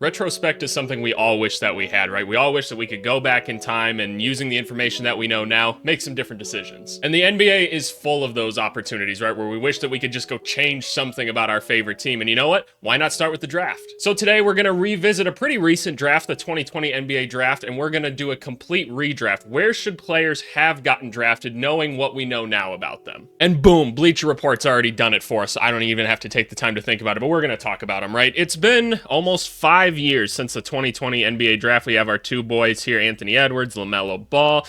Retrospect is something we all wish that we had, right? We all wish that we could go back in time and, using the information that we know now, make some different decisions. And the NBA is full of those opportunities, right? Where we wish that we could just go change something about our favorite team. And you know what? Why not start with the draft? So today we're going to revisit a pretty recent draft, the 2020 NBA draft, and we're going to do a complete redraft. Where should players have gotten drafted knowing what we know now about them? And boom, Bleacher Report's already done it for us. I don't even have to take the time to think about it, but we're going to talk about them, right? It's been almost 5 years since the 2020 NBA draft. We have our two boys here, Anthony Edwards, LaMelo Ball,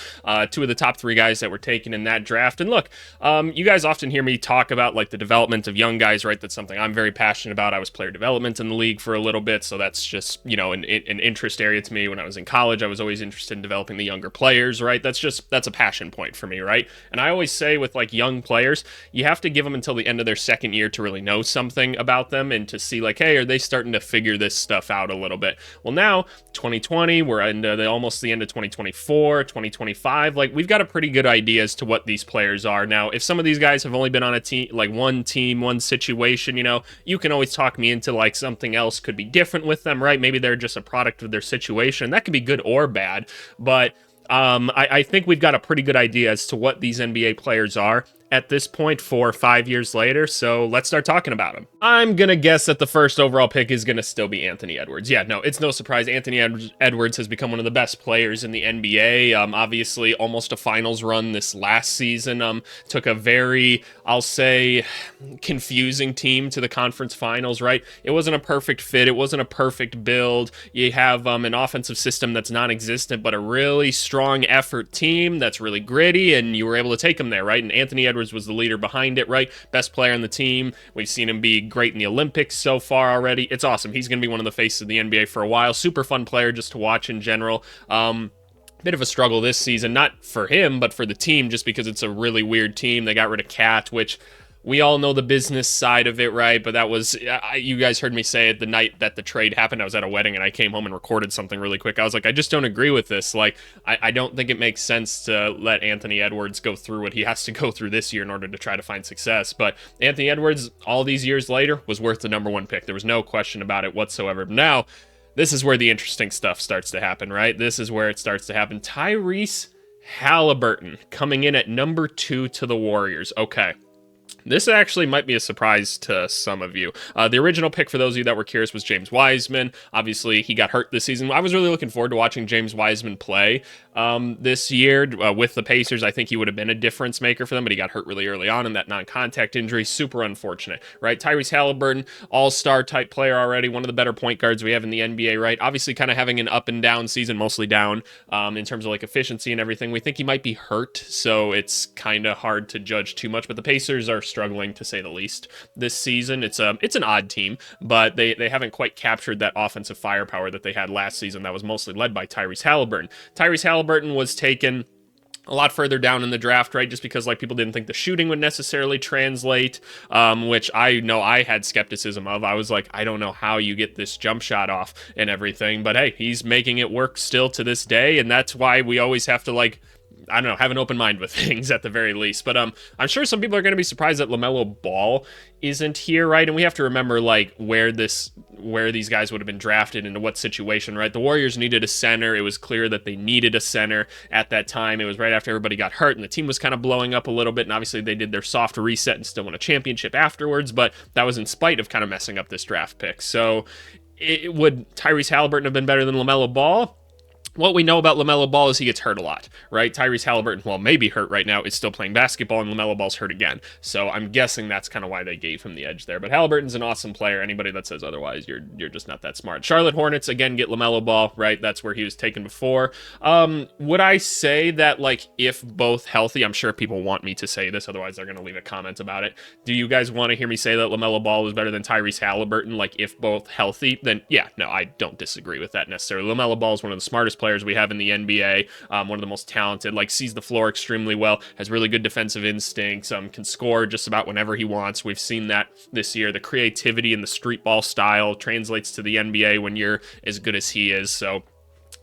two of the top three guys that were taken in that draft. And look, you guys often hear me talk about like the development of young guys, right? That's something I'm very passionate about. I was player development in the league for a little bit, so that's just, you know, an interest area to me. When I was in college, I was always interested in developing the younger players, right? That's a passion point for me, right? And I always say with like young players, you have to give them until the end of their second year to really know something about them and to see like, hey, are they starting to figure this stuff out a little bit? Well, now 2020, we're into almost the end of 2024, 2025. Like, we've got a pretty good idea as to what these players are. Now, if some of these guys have only been on a team, like one team, one situation, you know, you can always talk me into like something else could be different with them, right? Maybe they're just a product of their situation. That could be good or bad, but I think we've got a pretty good idea as to what these NBA players are at this point 4 or 5 years later, so let's start talking about him. I'm gonna guess that the first overall pick is gonna still be Anthony Edwards. Yeah, no, it's no surprise. Anthony Edwards has become one of the best players in the NBA. Obviously, almost a finals run this last season. Took a very, I'll say, confusing team to the conference finals, right? It wasn't a perfect fit. It wasn't a perfect build. You have an offensive system that's non-existent, but a really strong effort team that's really gritty, and you were able to take them there, right? And Anthony Edwards was the leader behind it, right? Best player on the team. We've seen him be great in the Olympics so far already. It's awesome. He's going to be one of the faces of the NBA for a while. Super fun player just to watch in general. Bit of a struggle this season, not for him, but for the team, just because it's a really weird team. They got rid of Cat, which we all know the business side of it, right? But that was, you guys heard me say it the night that the trade happened. I was at a wedding and I came home and recorded something really quick. I was like, I just don't agree with this. Like, I don't think it makes sense to let Anthony Edwards go through what he has to go through this year in order to try to find success. But Anthony Edwards, all these years later, was worth the number one pick. There was no question about it whatsoever. Now, this is where the interesting stuff starts to happen, right? This is where it starts to happen. Tyrese Halliburton coming in at number 2 to the Warriors. Okay. This actually might be a surprise to some of you. The original pick, for those of you that were curious, was James Wiseman. Obviously, he got hurt this season. I was really looking forward to watching James Wiseman play this year with the Pacers. I think he would have been a difference maker for them, but he got hurt really early on in that non-contact injury. Super unfortunate, right? Tyrese Halliburton, all-star type player already, one of the better point guards we have in the NBA, right? Obviously, kind of having an up and down season, mostly down in terms of like efficiency and everything. We think he might be hurt, so it's kind of hard to judge too much, but the Pacers are struggling to say the least this season. It's an odd team, but they haven't quite captured that offensive firepower that they had last season that was mostly led by Tyrese Halliburton. Tyrese Halliburton was taken a lot further down in the draft, right? Just because like people didn't think the shooting would necessarily translate, which I know I had skepticism of. I was like, I don't know how you get this jump shot off and everything, but hey, he's making it work still to this day, and that's why we always have to like, I don't know, have an open mind with things at the very least. But I'm sure some people are going to be surprised that LaMelo Ball isn't here, right? And we have to remember like where these guys would have been drafted, into what situation, right? The Warriors needed a center. It was clear that they needed a center at that time. It was right after everybody got hurt and the team was kind of blowing up a little bit. And obviously they did their soft reset and still won a championship afterwards, but that was in spite of kind of messing up this draft pick. So would Tyrese Halliburton have been better than LaMelo Ball? What we know about LaMelo Ball is he gets hurt a lot, right? Tyrese Halliburton, while maybe hurt right now, is still playing basketball, and LaMelo Ball's hurt again. So I'm guessing that's kind of why they gave him the edge there. But Halliburton's an awesome player. Anybody that says otherwise, you're just not that smart. Charlotte Hornets, again, get LaMelo Ball, right? That's where he was taken before. Would I say that, like, if both healthy, I'm sure people want me to say this, otherwise they're going to leave a comment about it. Do you guys want to hear me say that LaMelo Ball was better than Tyrese Halliburton? Like, if both healthy, then yeah, no, I don't disagree with that necessarily. LaMelo Ball is one of the smartest players we have in the NBA, one of the most talented, like sees the floor extremely well, has really good defensive instincts, can score just about whenever he wants. We've seen that this year. The creativity and the street ball style translates to the NBA when you're as good as he is. So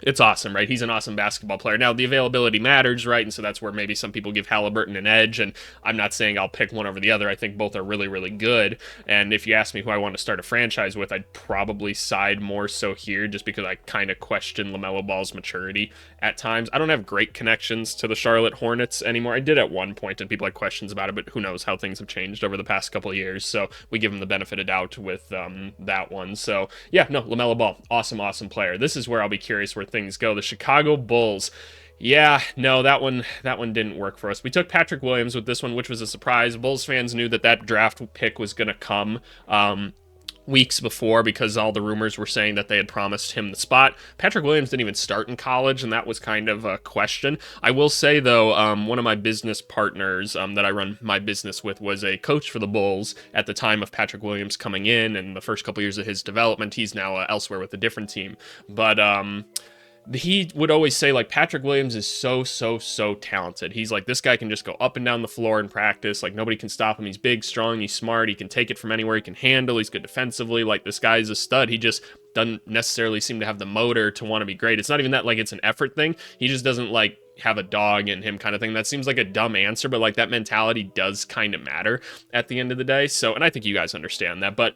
It's awesome, right? He's an awesome basketball player. Now, the availability matters, right? And so that's where maybe some people give Halliburton an edge. And I'm not saying I'll pick one over the other. I think both are really, really good. And if you ask me who I want to start a franchise with, I'd probably side more so here just because I kind of question LaMelo Ball's maturity at times. I don't have great connections to the Charlotte Hornets anymore. I did at one point, and people had questions about it, but who knows how things have changed over the past couple of years. So we give him the benefit of doubt with that one. So yeah, no, LaMelo Ball, awesome, awesome player. This is where I'll be curious where things go. The Chicago Bulls. Yeah, no, that one didn't work for us. We took Patrick Williams with this one, which was a surprise. Bulls fans knew that draft pick was going to come weeks before because all the rumors were saying that they had promised him the spot. Patrick Williams didn't even start in college, and that was kind of a question. I will say, though, one of my business partners that I run my business with was a coach for the Bulls at the time of Patrick Williams coming in and the first couple years of his development. He's now elsewhere with a different team. But he would always say, like, Patrick Williams is so talented. He's like, this guy can just go up and down the floor in practice. Like, nobody can stop him. He's big, strong, he's smart. He can take it from anywhere. He can handle. He's good defensively. Like, this guy's a stud. He just doesn't necessarily seem to have the motor to want to be great. It's not even that, like, it's an effort thing. He just doesn't, like, have a dog in him kind of thing. That seems like a dumb answer, but, like, that mentality does kind of matter at the end of the day. So, and I think you guys understand that, but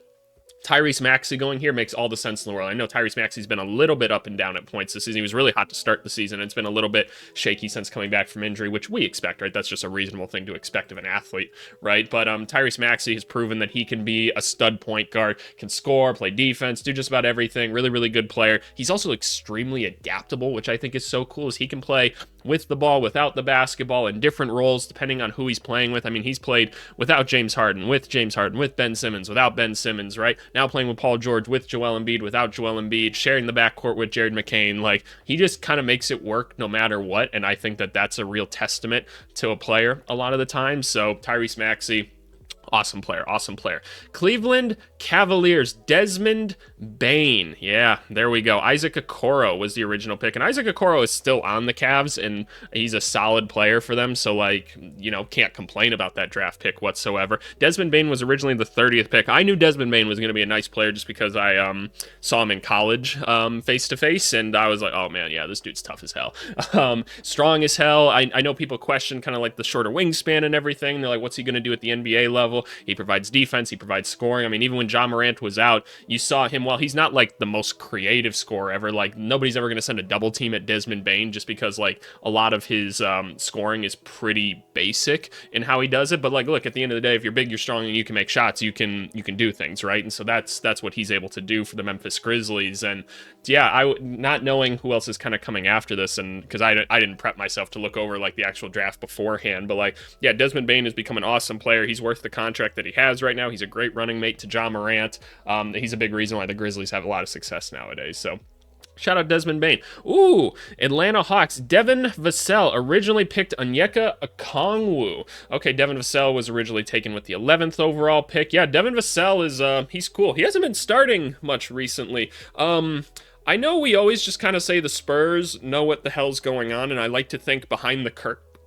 Tyrese Maxey going here makes all the sense in the world. I know Tyrese Maxey's been a little bit up and down at points this season. He was really hot to start the season. It's been a little bit shaky since coming back from injury, which we expect, right? That's just a reasonable thing to expect of an athlete, right? But Tyrese Maxey has proven that he can be a stud point guard, can score, play defense, do just about everything. Really, really good player. He's also extremely adaptable, which I think is so cool, is he can play with the ball, without the basketball, in different roles depending on who he's playing with. I mean, he's played without James Harden, with James Harden, with Ben Simmons, without Ben Simmons, right? Now playing with Paul George, with Joel Embiid, without Joel Embiid, sharing the backcourt with Jared McCain. Like, he just kind of makes it work no matter what, and I think that that's a real testament to a player a lot of the time. So Tyrese Maxey, awesome player, awesome player. Cleveland Cavaliers, Desmond Bane. Yeah, there we go. Isaac Okoro was the original pick, and Isaac Okoro is still on the Cavs, and he's a solid player for them, so, like, you know, can't complain about that draft pick whatsoever. Desmond Bane was originally the 30th pick. I knew Desmond Bane was going to be a nice player just because I saw him in college face-to-face, and I was like, oh, man, yeah, this dude's tough as hell. Strong as hell. I know people question kind of like the shorter wingspan and everything. They're like, what's he going to do at the NBA level? He provides defense, he provides scoring. I mean, even when Ja Morant was out, you saw him, while he's not like the most creative scorer ever, like, nobody's ever going to send a double team at Desmond Bane just because, like, a lot of his scoring is pretty basic in how he does it. But, like, look, at the end of the day, if you're big, you're strong, and you can make shots, you can do things, right? And so that's what he's able to do for the Memphis Grizzlies. And yeah, not knowing who else is kind of coming after this, and because I didn't prep myself to look over like the actual draft beforehand, but, like, yeah, Desmond Bane has become an awesome player. He's worth the contract that he has right now. He's a great running mate to Ja Morant. He's a big reason why the Grizzlies have a lot of success nowadays. So shout out Desmond Bane. Ooh, Atlanta Hawks. Devin Vassell originally picked Onyeka Okongwu. Okay, Devin Vassell was originally taken with the 11th overall pick. Yeah, Devin Vassell is he's cool. He hasn't been starting much recently. I know we always just kind of say the Spurs know what the hell's going on, and I like to think behind the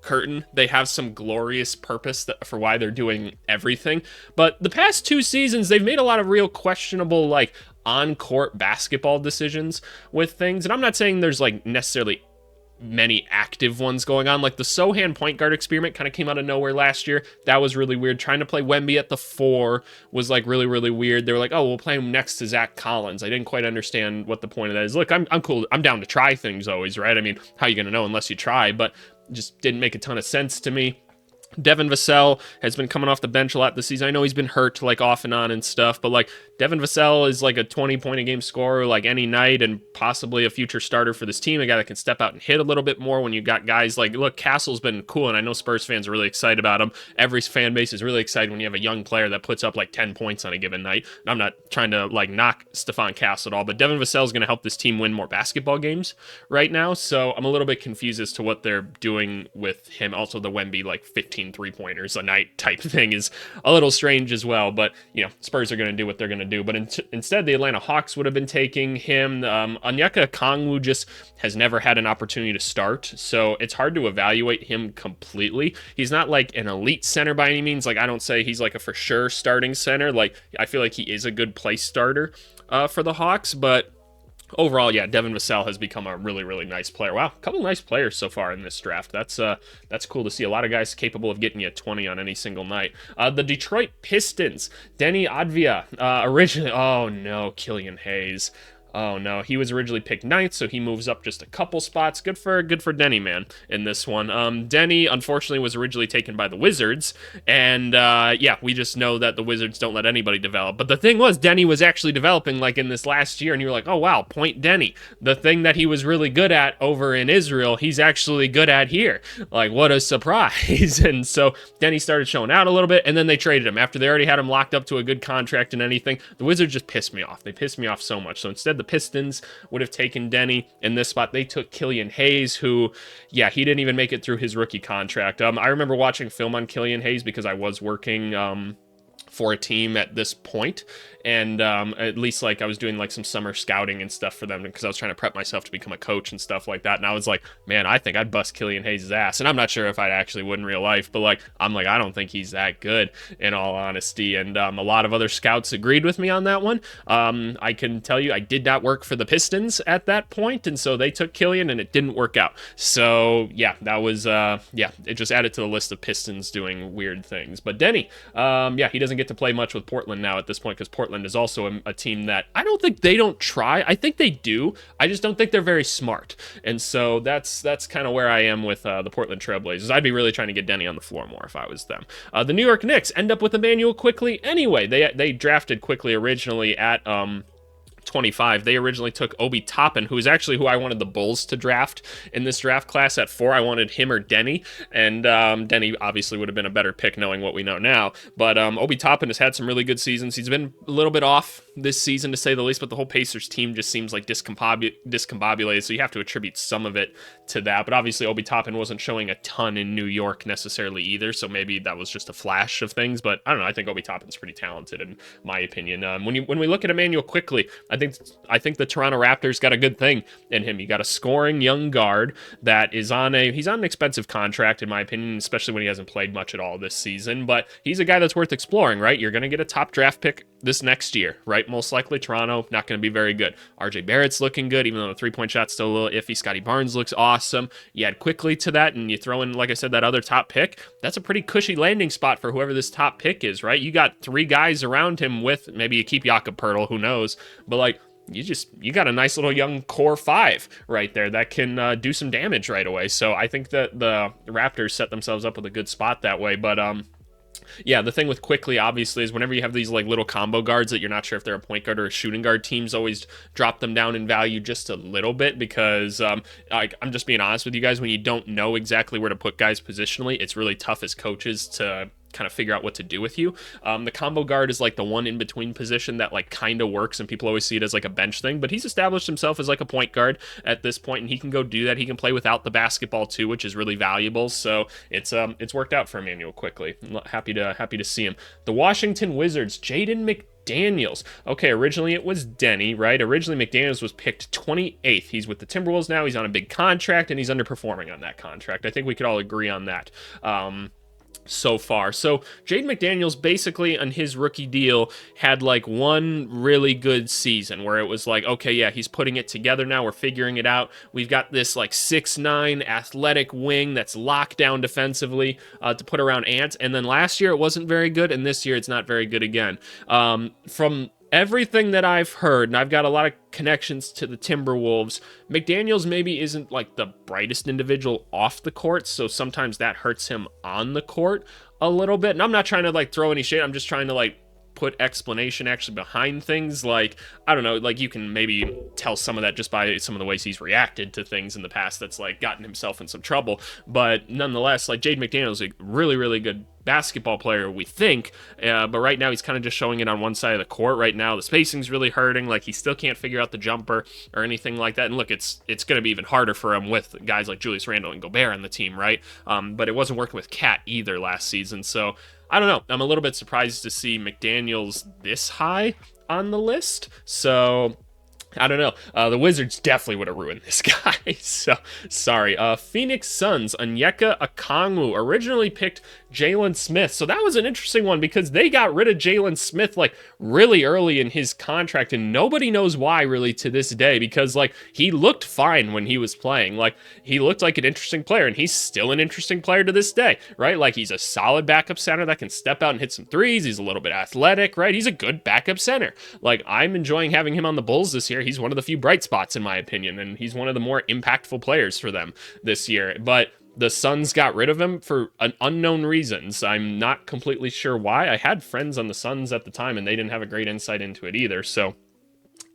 curtain they have some glorious purpose for why they're doing everything. But the past 2 seasons, they've made a lot of real questionable, like, on-court basketball decisions with things. And I'm not saying there's, like, necessarily many active ones going on. Like, the Sohan point guard experiment kind of came out of nowhere last year. That was really weird. Trying to play Wemby at the 4 was, like, really, really weird. They were like, oh, we'll play him next to Zach Collins. I didn't quite understand what the point of that is. Look, I'm cool. I'm down to try things always, right? I mean, how are you going to know unless you try? But just didn't make a ton of sense to me. Devin Vassell has been coming off the bench a lot this season. I know he's been hurt, like, off and on and stuff, but, like, Devin Vassell is like a 20-point-a-game scorer, like, any night, and possibly a future starter for this team, a guy that can step out and hit a little bit more when you got guys like, look, Castle's been cool, and I know Spurs fans are really excited about him. Every fan base is really excited when you have a young player that puts up, like, 10 points on a given night. And I'm not trying to, like, knock Stephon Castle at all, but Devin Vassell is going to help this team win more basketball games right now, so I'm a little bit confused as to what they're doing with him. Also, the Wemby, like, 15 3-pointers a night type thing is a little strange as well, but, you know, Spurs are going to do what they're going to do. But instead, the Atlanta Hawks would have been taking him. Onyeka Okongwu just has never had an opportunity to start, so it's hard to evaluate him completely. He's not like an elite center by any means. Like, I don't say he's like a for sure starting center. Like, I feel like he is a good place starter for the Hawks, but Overall, yeah, Devin Vassell has become a really, really nice player. Wow, a couple nice players so far in this draft. That's cool to see. A lot of guys capable of getting you 20 on any single night. The Detroit Pistons, Denny Advia, originally. Oh no, Killian Hayes. Oh no, he was originally picked ninth, so he moves up just a couple spots. Good for Denny, man, in this one. Denny unfortunately was originally taken by the Wizards, and yeah, we just know that the Wizards don't let anybody develop. But the thing was, Denny was actually developing like in this last year, and you were like, oh wow, point Denny. The thing that he was really good at over in Israel, he's actually good at here. Like, what a surprise! And so Denny started showing out a little bit, and then they traded him after they already had him locked up to a good contract and anything. The Wizards just pissed me off. They pissed me off so much. So instead, the Pistons would have taken Denny. In this spot, they took Killian Hayes, who, yeah, he didn't even make it through his rookie contract. I remember watching film on Killian Hayes because I was working for a team at this point, and at least like I was doing like some summer scouting and stuff for them because I was trying to prep myself to become a coach and stuff like that. And I was like, man, I think I'd bust Killian Hayes' ass. And I'm not sure if I actually would in real life, but like I'm like, I don't think he's that good in all honesty. And a lot of other scouts agreed with me on that one. I can tell you I did not work for the Pistons at that point, and so they took Killian and it didn't work out. So yeah, that was yeah, it just added to the list of Pistons doing weird things. But Denny, yeah, he doesn't get to play much with Portland now at this point because Portland is also a team that I don't think they don't try. I think they do. I just don't think they're very smart. And so that's kind of where I am with the Portland Trailblazers. I'd be really trying to get Denny on the floor more if I was them. The New York Knicks end up with Immanuel Quickley anyway. They drafted Quickley originally at 25. They originally took Obi Toppin, who is actually who I wanted the Bulls to draft in this draft class at 4. I wanted him or Denny, and Denny obviously would have been a better pick knowing what we know now. But Obi Toppin has had some really good seasons. He's been a little bit off this season, to say the least, but the whole Pacers team just seems like discombobulated, so you have to attribute some of it to that. But obviously, Obi Toppin wasn't showing a ton in New York necessarily either, so maybe that was just a flash of things. But I don't know. I think Obi Toppin's pretty talented in my opinion. When we look at Immanuel Quickley, I think the Toronto Raptors got a good thing in him. You got a scoring young guard that is he's on an expensive contract in my opinion, especially when he hasn't played much at all this season. But he's a guy that's worth exploring, right? You're going to get a top draft pick this next year, right? Most likely Toronto, not going to be very good. RJ Barrett's looking good, even though the three-point shot's still a little iffy. Scotty Barnes looks awesome. You add Quickley to that, and you throw in, like I said, that other top pick. That's a pretty cushy landing spot for whoever this top pick is, right? You got 3 guys around him with, maybe you keep Jakob Poeltl, who knows? But like, you got a nice little young core 5 right there that can do some damage right away. So I think that the Raptors set themselves up with a good spot that way. But yeah, the thing with Quickley, obviously, is whenever you have these like little combo guards that you're not sure if they're a point guard or a shooting guard, teams always drop them down in value just a little bit because I'm just being honest with you guys, when you don't know exactly where to put guys positionally, it's really tough as coaches to kind of figure out what to do with you. The combo guard is like the one in between position that like kind of works, and people always see it as like a bench thing, but he's established himself as like a point guard at this point, and he can go do that. He can play without the basketball too, which is really valuable. So it's worked out for Immanuel Quickley. I'm happy to see him. The Washington Wizards, Jaden McDaniels. Okay, originally it was Denny, right? Originally McDaniels was picked 28th. He's with the Timberwolves now. He's on a big contract, and he's underperforming on that contract. I think we could all agree on that. So far. So Jaden McDaniels basically on his rookie deal had like one really good season where it was like, okay, yeah, he's putting it together now. We're figuring it out. We've got this like 6'9" athletic wing that's locked down defensively to put around Ant. And then last year it wasn't very good, and this year it's not very good again. From everything that I've heard, and I've got a lot of connections to the Timberwolves, McDaniels maybe isn't like the brightest individual off the court, so sometimes that hurts him on the court a little bit. And I'm not trying to like throw any shade, I'm just trying to like put explanation actually behind things. Like, I don't know, like you can maybe tell some of that just by some of the ways he's reacted to things in the past that's like gotten himself in some trouble. But nonetheless, like Jaden McDaniels is a really, really good basketball player, we think, but right now he's kind of just showing it on one side of the court. Right now the spacing's really hurting, like he still can't figure out the jumper or anything like that. And look, it's going to be even harder for him with guys like Julius Randle and Gobert on the team, right? But it wasn't working with Cat either last season, so I don't know. I'm a little bit surprised to see McDaniels this high on the list. So I don't know. The Wizards definitely would have ruined this guy. So sorry. Phoenix Suns, Onyeka Okongwu originally picked Jalen Smith. So that was an interesting one because they got rid of Jalen Smith like really early in his contract, and nobody knows why really to this day, because like he looked fine when he was playing. Like he looked like an interesting player, and he's still an interesting player to this day, right? Like he's a solid backup center that can step out and hit some threes. He's a little bit athletic, right? He's a good backup center. Like I'm enjoying having him on the Bulls this year. He's one of the few bright spots in my opinion, and he's one of the more impactful players for them this year. But the Suns got rid of him for an unknown reasons. I'm not completely sure why. I had friends on the Suns at the time, and they didn't have a great insight into it either. So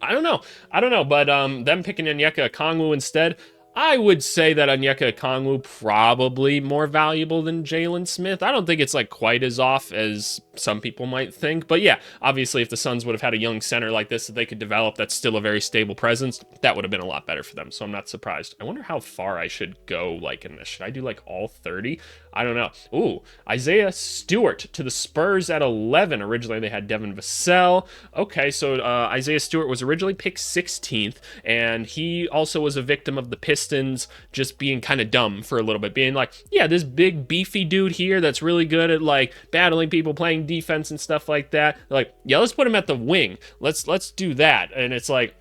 I don't know. But them picking Onyeka Okongwu instead, I would say that Onyeka Okongwu probably more valuable than Jalen Smith. I don't think it's like quite as off as some people might think. But yeah, obviously if the Suns would have had a young center like this that they could develop that's still a very stable presence, that would have been a lot better for them. So I'm not surprised. I wonder how far I should go like in this. Should I do like all 30? I don't know. Ooh, Isaiah Stewart to the Spurs at 11. Originally they had Devin Vassell. Okay, so Isaiah Stewart was originally picked 16th, and he also was a victim of the Pistons just being kind of dumb for a little bit, being like, yeah, this big beefy dude here that's really good at like battling people, playing defense and stuff like that. They're like, yeah, let's put him at the wing. Let's do that. And it's like,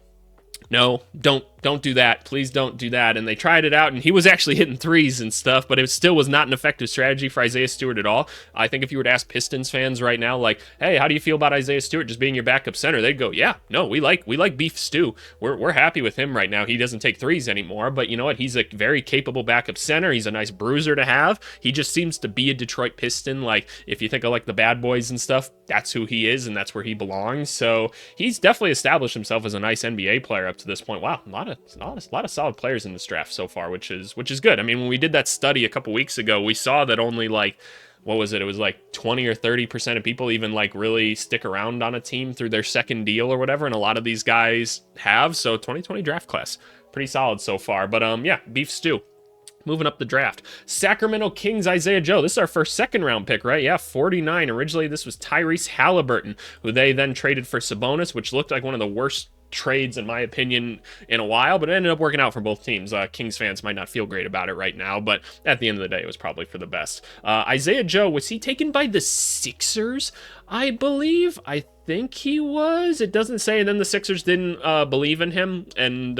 no, don't do that. Please don't do that. And they tried it out, and he was actually hitting threes and stuff, but it still was not an effective strategy for Isaiah Stewart at all. I think if you were to ask Pistons fans right now, like, hey, how do you feel about Isaiah Stewart just being your backup center? They'd go, yeah, no, we like beef stew. We're happy with him right now. He doesn't take threes anymore, but you know what? He's a very capable backup center. He's a nice bruiser to have. He just seems to be a Detroit Piston. Like, if you think of like the bad boys and stuff, that's who he is, and that's where he belongs. So he's definitely established himself as a nice NBA player up to this point. Wow, a lot of solid players in this draft so far, which is good. I mean, when we did that study a couple weeks ago, we saw that only like, what was it? It was like 20 or 30% of people even like really stick around on a team through their second deal or whatever, and a lot of these guys have. So 2020 draft class, pretty solid so far. But yeah, beef stew. Moving up the draft, Sacramento Kings Isaiah Joe. This is our first second round pick, right? Yeah, 49. Originally, this was Tyrese Halliburton, who they then traded for Sabonis, which looked like one of the worst trades in my opinion in a while, but it ended up working out for both teams. Kings fans might not feel great about it right now, but at the end of the day, it was probably for the best. Isaiah Joe, was he taken by the Sixers? I believe. I think he was. It doesn't say. And then the Sixers didn't believe in him, and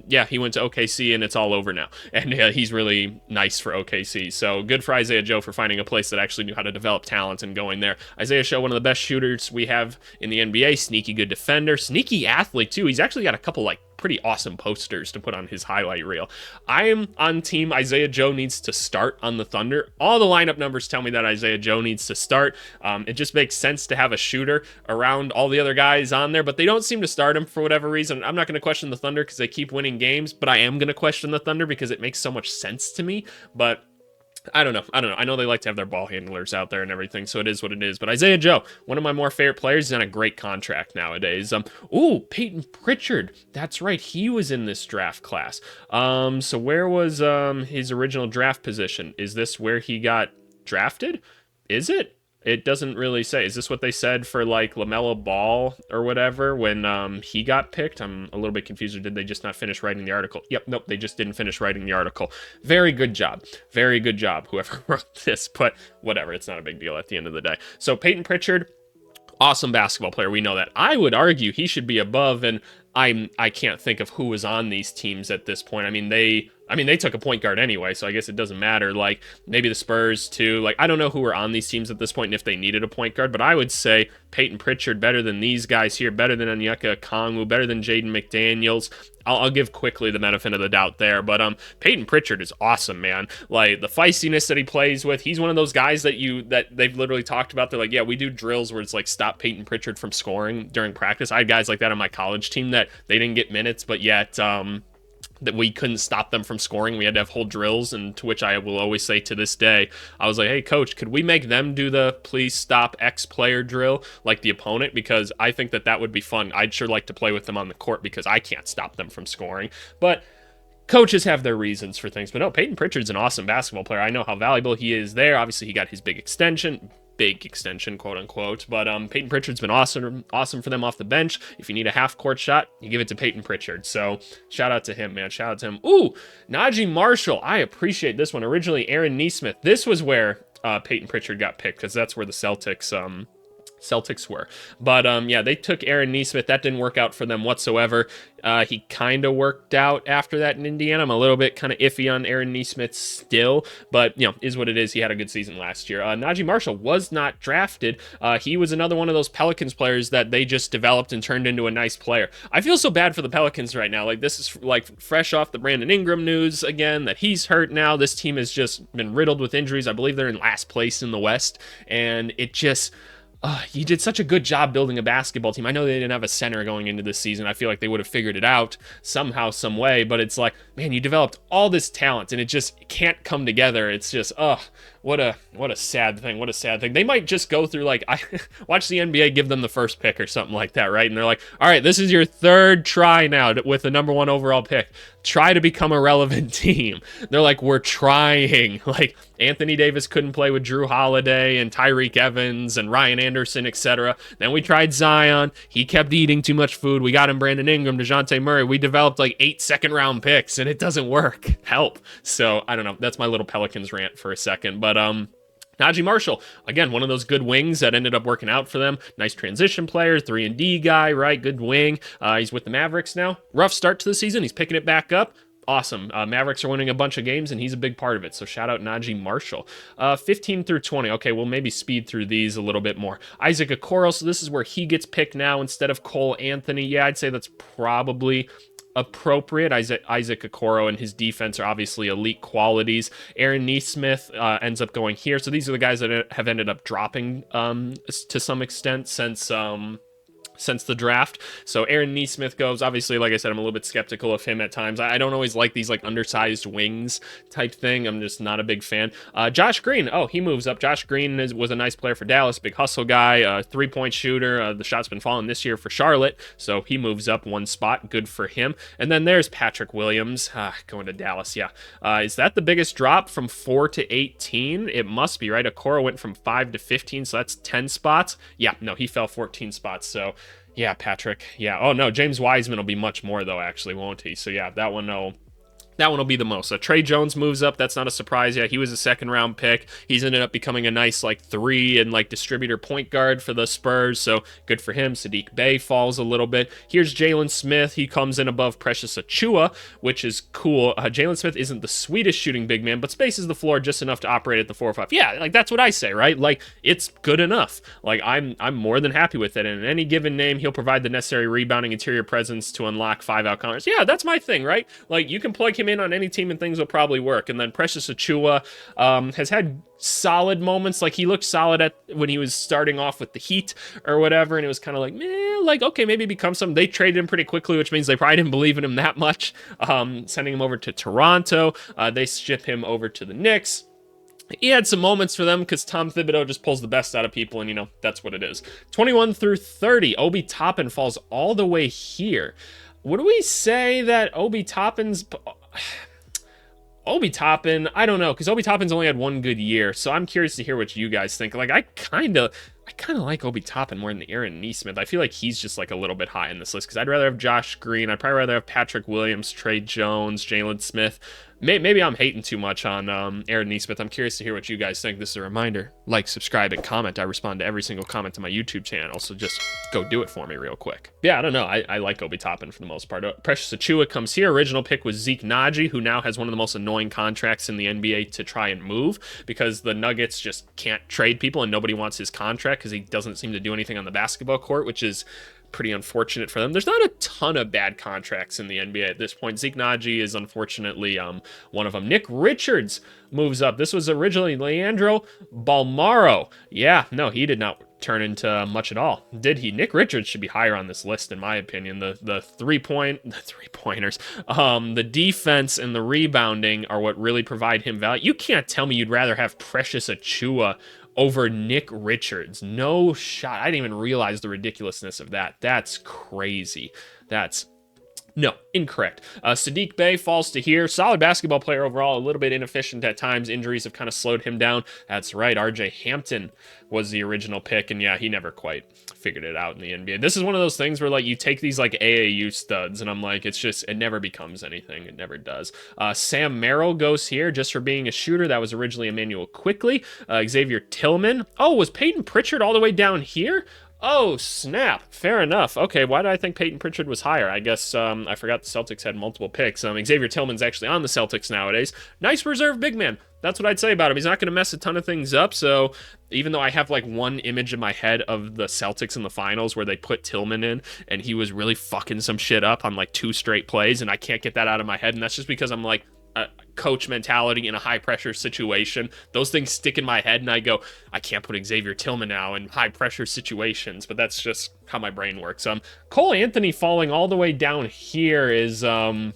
yeah, he went to OKC, and it's all over now. And he's really nice for OKC. So good for Isaiah Joe for finding a place that actually knew how to develop talent and going there. Isaiah Joe, one of the best shooters we have in the NBA. Sneaky good defender, sneaky athlete too. He's actually got a couple like pretty awesome posters to put on his highlight reel. I am on team Isaiah Joe needs to start on the Thunder. All the lineup numbers tell me that Isaiah Joe needs to start. It just makes sense to have a shooter around all the other guys on there, but they don't seem to start him for whatever reason. I'm not going to question the Thunder because they keep winning games, but I am going to question the Thunder because it makes so much sense to me. But I don't know. I know they like to have their ball handlers out there and everything, so it is what it is. But Isaiah Joe, one of my more favorite players, is on a great contract nowadays. Peyton Pritchard. That's right. He was in this draft class. So where was his original draft position? Is this where he got drafted? Is it? It doesn't really say. Is this what they said for like LaMelo Ball or whatever when he got picked? I'm a little bit confused. Or did they just not finish writing the article? Yep, nope, they just didn't finish writing the article. Very good job, whoever wrote this. But whatever, it's not a big deal at the end of the day. So Peyton Pritchard, awesome basketball player. We know that. I would argue he should be above, and I can't think of who was on these teams at this point. I mean, they took a point guard anyway, so I guess it doesn't matter. Like, maybe the Spurs, too. Like, I don't know who were on these teams at this point and if they needed a point guard, but I would say Peyton Pritchard better than these guys here, better than Onyeka Okongwu, better than Jaden McDaniels. I'll give quickly the benefit of the doubt there, but Peyton Pritchard is awesome, man. Like, the feistiness that he plays with, he's one of those guys that they've literally talked about. They're like, yeah, we do drills where it's like, stop Peyton Pritchard from scoring during practice. I had guys like that on my college team that they didn't get minutes, but yet that we couldn't stop them from scoring. We had to have whole drills, and to which I will always say to this day, I was like, hey, coach, could we make them do the please stop X player drill like the opponent? Because I think that would be fun. I'd sure like to play with them on the court because I can't stop them from scoring. But coaches have their reasons for things. But no, Peyton Pritchard's an awesome basketball player. I know how valuable he is there. Obviously, he got his big extension. big extension, quote unquote. But Peyton Pritchard's been awesome for them off the bench. If you need a half court shot, you give it to Peyton Pritchard. So shout out to him, man. Shout out to him. Ooh, Najee Marshall. I appreciate this one. Originally, Aaron Nesmith. This was where Peyton Pritchard got picked, because that's where the Celtics were. But yeah, they took Aaron Nesmith. That didn't work out for them whatsoever. He kind of worked out after that in Indiana. I'm a little bit kind of iffy on Aaron Nesmith still, but is what it is. He had a good season last year. Najee Marshall was not drafted. He was another one of those Pelicans players that they just developed and turned into a nice player. I feel so bad for the Pelicans right now. Like, this is like fresh off the Brandon Ingram news again, that he's hurt now. This team has just been riddled with injuries. I believe they're in last place in the West, and it just... you did such a good job building a basketball team. I know they didn't have a center going into this season. I feel like they would have figured it out somehow, some way. But it's like, man, you developed all this talent and it just can't come together. It's just, what a sad thing. What a sad thing. They might just go through, like, I watch the NBA give them the first pick or something like that, right? And they're like, all right, this is your third try now with the number 1 overall pick. Try to become a relevant team. They're like, we're trying. Like, Anthony Davis couldn't play with Drew Holiday and Tyreek Evans and Ryan Anderson, etc. Then we tried Zion. He kept eating too much food. We got him Brandon Ingram, DeJounte Murray. We developed like 8 second-round picks, and it doesn't work. Help. So, I don't know. That's my little Pelicans rant for a second. But, Najee Marshall, again, one of those good wings that ended up working out for them. Nice transition player, 3-and-D guy, right? Good wing. He's with the Mavericks now. Rough start to the season. He's picking it back up. Awesome. Mavericks are winning a bunch of games, and he's a big part of it. So shout out Najee Marshall. 15 through 20. Okay, we'll maybe speed through these a little bit more. Isaac Okoro. So this is where he gets picked now instead of Cole Anthony. Yeah, I'd say that's probably appropriate. Isaac Okoro and his defense are obviously elite qualities. Aaron Nesmith ends up going here. So these are the guys that have ended up dropping to some extent since the draft. So Aaron Nesmith goes. Obviously, like I said, I'm a little bit skeptical of him at times. I don't always like these like undersized wings type thing. I'm just not a big fan. Josh Green. Oh, he moves up. Josh Green was a nice player for Dallas. Big hustle guy. 3-point shooter. The shot's been falling this year for Charlotte. So he moves up 1 spot. Good for him. And then there's Patrick Williams going to Dallas. Yeah. Is that the biggest drop from 4 to 18? It must be, right? Okoro went from 5 to 15. So that's 10 spots. Yeah. No, he fell 14 spots. So yeah, Patrick. Yeah. Oh, no, James Wiseman will be much more, though, actually, won't he? So, yeah, that one will be the most. So Trey Jones moves up. That's not a surprise. Yeah, he was a 2nd-round pick. He's ended up becoming a nice, like, 3 and, like, distributor point guard for the Spurs. So good for him. Sadiq Bey falls a little bit. Here's Jalen Smith. He comes in above Precious Achiuwa, which is cool. Jalen Smith isn't the sweetest shooting big man, but spaces the floor just enough to operate at the 4 or 5. Yeah, like, that's what I say, right? Like, it's good enough. Like, I'm more than happy with it. And in any given name, he'll provide the necessary rebounding interior presence to unlock 5-out counters. Yeah, that's my thing, right? Like, you can plug him in on any team and things will probably work. And then Precious Achiuwa has had solid moments. Like, he looked solid when he was starting off with the Heat or whatever, and it was kind of like, like, okay, maybe become something. They traded him pretty quickly, which means they probably didn't believe in him that much, sending him over to Toronto. They ship him over to the Knicks. He had some moments for them because Tom Thibodeau just pulls the best out of people, and, that's what it is. 21 through 30, Obi Toppin falls all the way here. Would we say that Obi Toppin, I don't know, because Obi Toppin's only had 1 good year, so I'm curious to hear what you guys think. Like, I kind of like Obi Toppin more than Aaron Nesmith. I feel like he's just like a little bit high in this list, because I'd rather have Josh Green. I'd probably rather have Patrick Williams, Trey Jones, Jalen Smith. Maybe I'm hating too much on Aaron Nesmith. I'm curious to hear what you guys think. This is a reminder. Like, subscribe, and comment. I respond to every single comment on my YouTube channel, so just go do it for me real quick. Yeah, I don't know. I like Obi Toppin for the most part. Precious Achiuwa comes here. Original pick was Zeke Naji, who now has one of the most annoying contracts in the NBA to try and move, because the Nuggets just can't trade people, and nobody wants his contract because he doesn't seem to do anything on the basketball court, which is pretty unfortunate for them. There's not a ton of bad contracts in the NBA at this point. Zeke Naji is unfortunately one of them. Nick Richards moves up. This was originally Leandro Balmaro. Yeah, no, he did not turn into much at all, did he? Nick Richards should be higher on this list, in my opinion. The three-pointers, the defense and the rebounding are what really provide him value. You can't tell me you'd rather have Precious Achiuwa over Nick Richards. No shot. I didn't even realize the ridiculousness of that. That's crazy. That's No, incorrect. Sadiq Bey falls to here. Solid basketball player overall, a little bit inefficient at times. Injuries have kind of slowed him down. That's right. RJ Hampton was the original pick, and yeah, he never quite figured it out in the NBA. This is one of those things where like you take these like AAU studs, and I'm like, it's just, it never becomes anything. It never does. Sam Merrill goes here just for being a shooter. That was originally Emmanuel Quickley. Xavier Tillman. Oh, was Peyton Pritchard all the way down here? Oh, snap. Fair enough. Okay, why did I think Peyton Pritchard was higher? I guess I forgot the Celtics had multiple picks. Xavier Tillman's actually on the Celtics nowadays. Nice reserve big man. That's what I'd say about him. He's not going to mess a ton of things up, so even though I have like one image in my head of the Celtics in the finals where they put Tillman in and he was really fucking some shit up on like 2 straight plays, and I can't get that out of my head, and that's just because I'm like, coach mentality in a high pressure situation. Those things stick in my head and I go, I can't put Xavier Tillman now in high pressure situations, but that's just how my brain works. Cole Anthony falling all the way down here is a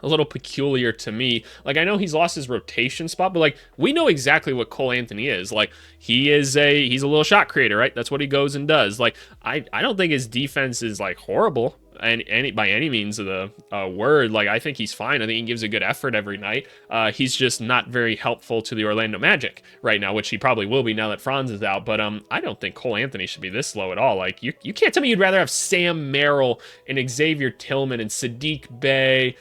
little peculiar to me. Like, I know he's lost his rotation spot, but like, we know exactly what Cole Anthony is. Like, he's a little shot creator, right? That's what he goes and does. Like, I don't think his defense is like horrible and by any means of the word. Like, I think he's fine. I think he gives a good effort every night. He's just not very helpful to the Orlando Magic right now, which he probably will be now that Franz is out. But I don't think Cole Anthony should be this low at all. Like, you can't tell me you'd rather have Sam Merrill and Xavier Tillman and Sadiq Bey.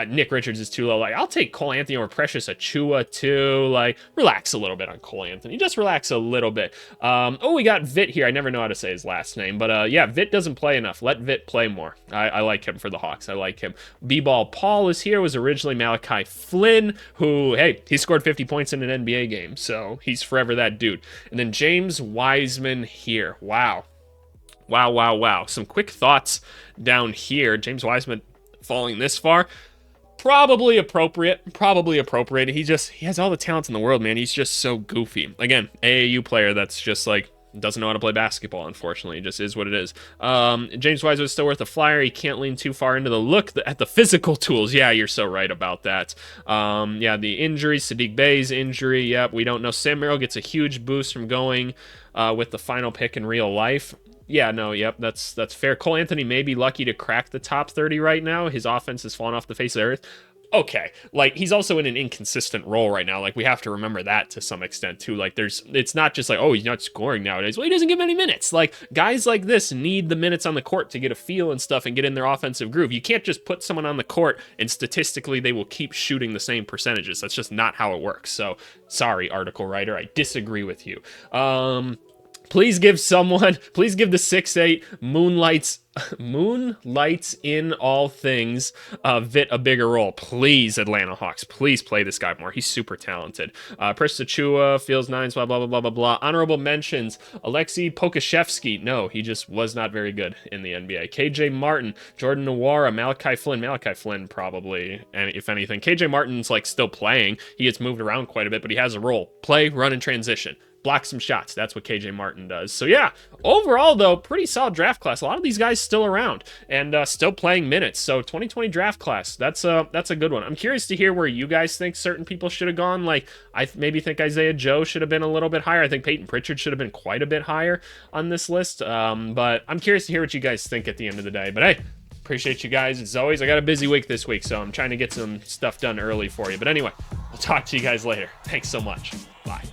Nick Richards is too low. Like, I'll take Cole Anthony over Precious Achua too. Like, relax a little bit on Cole Anthony. Just relax a little bit. Oh, we got Vit here. I never know how to say his last name, but yeah, Vit doesn't play enough. Let Vit play more. I like him for the Hawks. I like him. B-Ball Paul is here. Was originally Malachi Flynn, who, hey, he scored 50 points in an NBA game, so he's forever that dude. And then James Wiseman here. Wow. Wow. Some quick thoughts down here. James Wiseman falling this far. Probably appropriate. He has all the talent in the world, man. He's just so goofy. Again, AAU player that's just like doesn't know how to play basketball, unfortunately. It just is what it is. James Wiseman is still worth a flyer. He can't lean too far into the look at the physical tools. Yeah, you're so right about that. Yeah, the injury, Sadiq Bey's injury. Yep, we don't know. Sam Merrill gets a huge boost from going with the final pick in real life. Yeah, no, yep, that's fair. Cole Anthony may be lucky to crack the top 30 right now. His offense has fallen off the face of the earth. Okay, like, he's also in an inconsistent role right now. Like, we have to remember that to some extent, too. Like, it's not just like, oh, he's not scoring nowadays. Well, he doesn't get many minutes. Like, guys like this need the minutes on the court to get a feel and stuff and get in their offensive groove. You can't just put someone on the court and statistically they will keep shooting the same percentages. That's just not how it works. So, sorry, article writer, I disagree with you. Please give the 6'8" moonlights in all things Vit a bigger role. Please, Atlanta Hawks, please play this guy more. He's super talented. Precious Achua, Fields Nines, blah, blah, blah, blah, blah, blah. Honorable mentions, Alexei Pokashevsky. No, he just was not very good in the NBA. KJ Martin, Jordan Nwora, Malachi Flynn probably, and if anything. KJ Martin's like still playing. He gets moved around quite a bit, but he has a role. Play, run, and transition. Block some shots. That's what KJ Martin does. So yeah, overall though, pretty solid draft class. A lot of these guys still around and still playing minutes. So 2020 draft class, that's a good one. I'm curious to hear where you guys think certain people should have gone. Like, I maybe think Isaiah Joe should have been a little bit higher. I think Peyton Pritchard should have been quite a bit higher on this list. But I'm curious to hear what you guys think at the end of the day. But hey, appreciate you guys. As always, I got a busy week this week, so I'm trying to get some stuff done early for you. But anyway, I'll talk to you guys later. Thanks so much. Bye.